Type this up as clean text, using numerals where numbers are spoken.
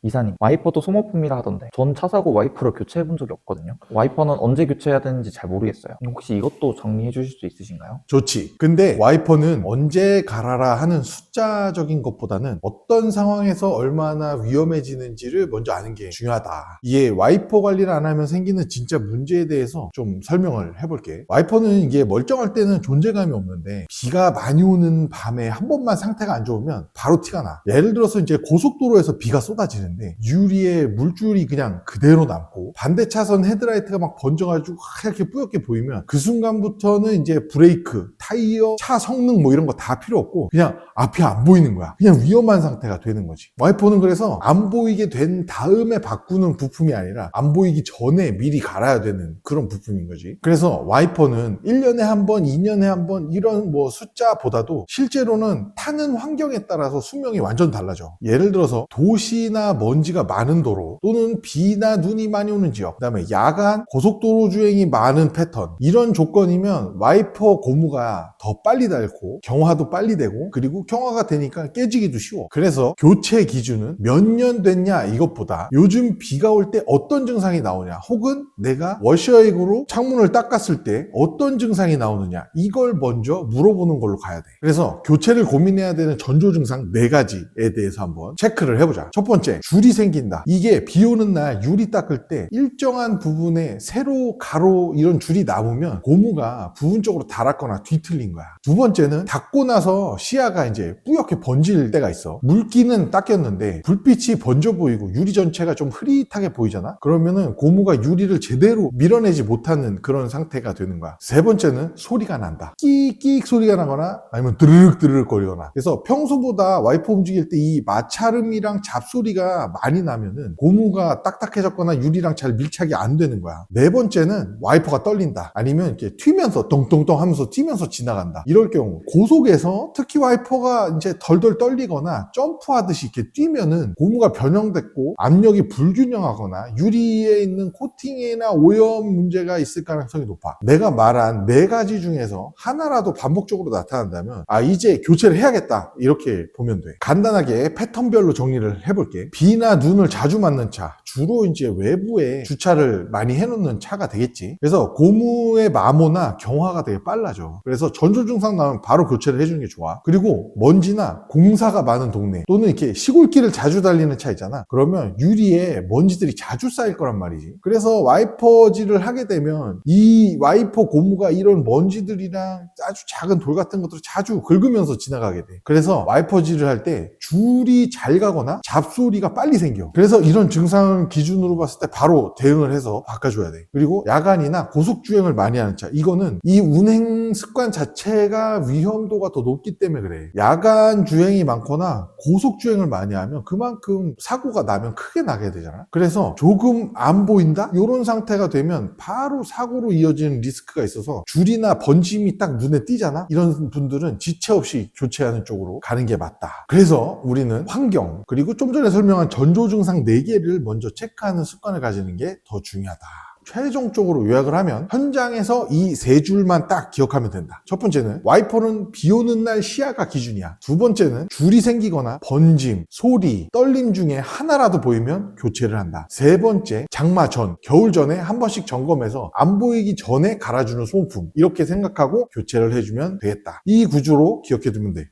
이사님, 와이퍼도 소모품이라 하던데 전 차 사고 와이퍼를 교체해 본 적이 없거든요. 와이퍼는 언제 교체해야 되는지 잘 모르겠어요. 혹시 이것도 정리해 주실 수 있으신가요? 좋지. 근데 와이퍼는 언제 갈아라 하는 숫자적인 것보다는 어떤 상황에서 얼마나 위험해지는지를 먼저 아는 게 중요하다. 이게 와이퍼 관리를 안 하면 생기는 진짜 문제에 대해서 좀 설명을 해볼게. 와이퍼는 이게 멀쩡할 때는 존재감이 없는데 비가 많이 오는 밤에 한 번만 상태가 안 좋으면 바로 티가 나. 예를 들어서 이제 고속도로에서 비가 쏟아지는데 유리에 물줄이 그냥 그대로 남고 반대 차선 헤드라이트가 막 번져가지고 이렇게 뿌옇게 보이면 그 순간부터는 이제 브레이크, 타이어, 차 성능 뭐 이런 거 다 필요 없고 그냥 앞이 안 보이는 거야. 그냥 위험한 상태가 되는 거지. 와이퍼는 그래서 안 보이게 된 다음에 바꾸는 부품이 아니라 안 보이기 전에 미리 갈아야 되는 그런 부품인 거지. 그래서 와이퍼는 1년에 한 번, 2년에 한 번 이런 뭐 숫자보다도 실제로는 타는 환경에 따라서 수명이 완전 달라져. 예를 들어서 도시나 먼지가 많은 도로 또는 비나 눈이 많이 오는 지역, 그 다음에 야간 고속도로 주행이 많은 패턴, 이런 조건이면 와이퍼 고무가 더 빨리 닳고 경화도 빨리 되고 그리고 경화가 되니까 깨지기도 쉬워. 그래서 교체 기준은 몇 년 됐냐 이것보다 요즘 비가 올 때 어떤 증상이 나오냐, 혹은 내가 워셔액으로 창문을 닦았을 때 어떤 증상이 나오느냐, 이걸 먼저 물어보는 걸로 가야 돼. 그래서 교체를 고민해야 되는 전조 증상 4가지에 대해서 한번 체크를 해보자. 첫 번째, 줄이 생긴다. 이게 비 오는 날 유리 닦을 때 일정한 부분에 세로, 가로 이런 줄이 남으면 고무가 부분적으로 닳았거나 뒤틀린 거야. 두 번째는 닦고 나서 시야가 이제 뿌옇게 번질 때가 있어. 물기는 닦였는데 불빛이 번져 보이고 유리 전체가 좀 흐릿하게 보이잖아. 그러면은 고무가 유리를 제대로 밀어내지 못하는 그런 상태가 되는 거야. 세 번째는 소리가 난다. 끼익 소리가 나거나 아니면 드르륵 거리거나. 그래서 평소보다 와이퍼 움직일 때 이 마찰음이랑 잡소리가 많이 나면은 고무가 딱딱해졌거나 유리랑 잘 밀착이 안 되는 거야. 네 번째는 와이퍼가 떨린다. 아니면 이렇게 튀면서 똥똥똥 하면서 튀면서 지나간다. 이럴 경우 고속에서 특히 와이퍼가 이제 덜덜 떨리거나 점프하듯이 이렇게 뛰면은 고무가 변형됐고 압력이 불균형하거나 유리에 있는 코팅이나 오염 문제가 있을 가능성이 높아. 내가 말한 4가지 중에서 하나라도 반복적으로 나타난다면 이제 교체를 해야겠다 이렇게 보면 돼. 간단하게 패턴별로 정리를 해볼게. 비나 눈을 자주 맞는 차, 주로 이제 외부에 주차를 많이 해놓는 차가 되겠지. 그래서 고무의 마모나 경화가 되게 빨라져. 그래서 전조 증상 나면 바로 교체를 해주는 게 좋아. 그리고 먼지나 공사가 많은 동네 또는 이렇게 시골길을 자주 달리는 차 있잖아. 그러면 유리에 먼지들이 자주 쌓일 거란 말이지. 그래서 와이퍼질을 하게 되면 이 와이퍼 고무가 이런 먼지들이랑 아주 작은 돌 같은 것들을 자주 긁으면서 지나가게 돼. 그래서 와이퍼질을 할 때 줄이 잘 가거나 잡소리가 빨리 생겨. 그래서 이런 증상 기준으로 봤을 때 바로 대응을 해서 바꿔줘야 돼. 그리고 야간이나 고속주행을 많이 하는 차, 이거는 이 운행 습관 자체가 위험도가 더 높기 때문에 그래. 야간 주행이 많거나 고속주행을 많이 하면 그만큼 사고가 나면 크게 나게 되잖아. 그래서 조금 안 보인다? 이런 상태가 되면 바로 사고로 이어지는 리스크가 있어서 줄이나 번짐이 딱 눈에 띄잖아? 이런 분들은 지체 없이 교체하는 쪽으로 가는 게 맞다. 그래서 우리는 환경, 그리고 좀 전에 설명한 전조 증상 4개를 먼저 체크하는 습관을 가지는 게 더 중요하다. 최종적으로 요약을 하면 현장에서 이 3줄만 딱 기억하면 된다. 첫 번째는 와이퍼는 비 오는 날 시야가 기준이야. 두 번째는 줄이 생기거나 번짐, 소리, 떨림 중에 하나라도 보이면 교체를 한다. 세 번째, 장마 전, 겨울 전에 한 번씩 점검해서 안 보이기 전에 갈아주는 소모품, 이렇게 생각하고 교체를 해주면 되겠다. 이 구조로 기억해두면 돼.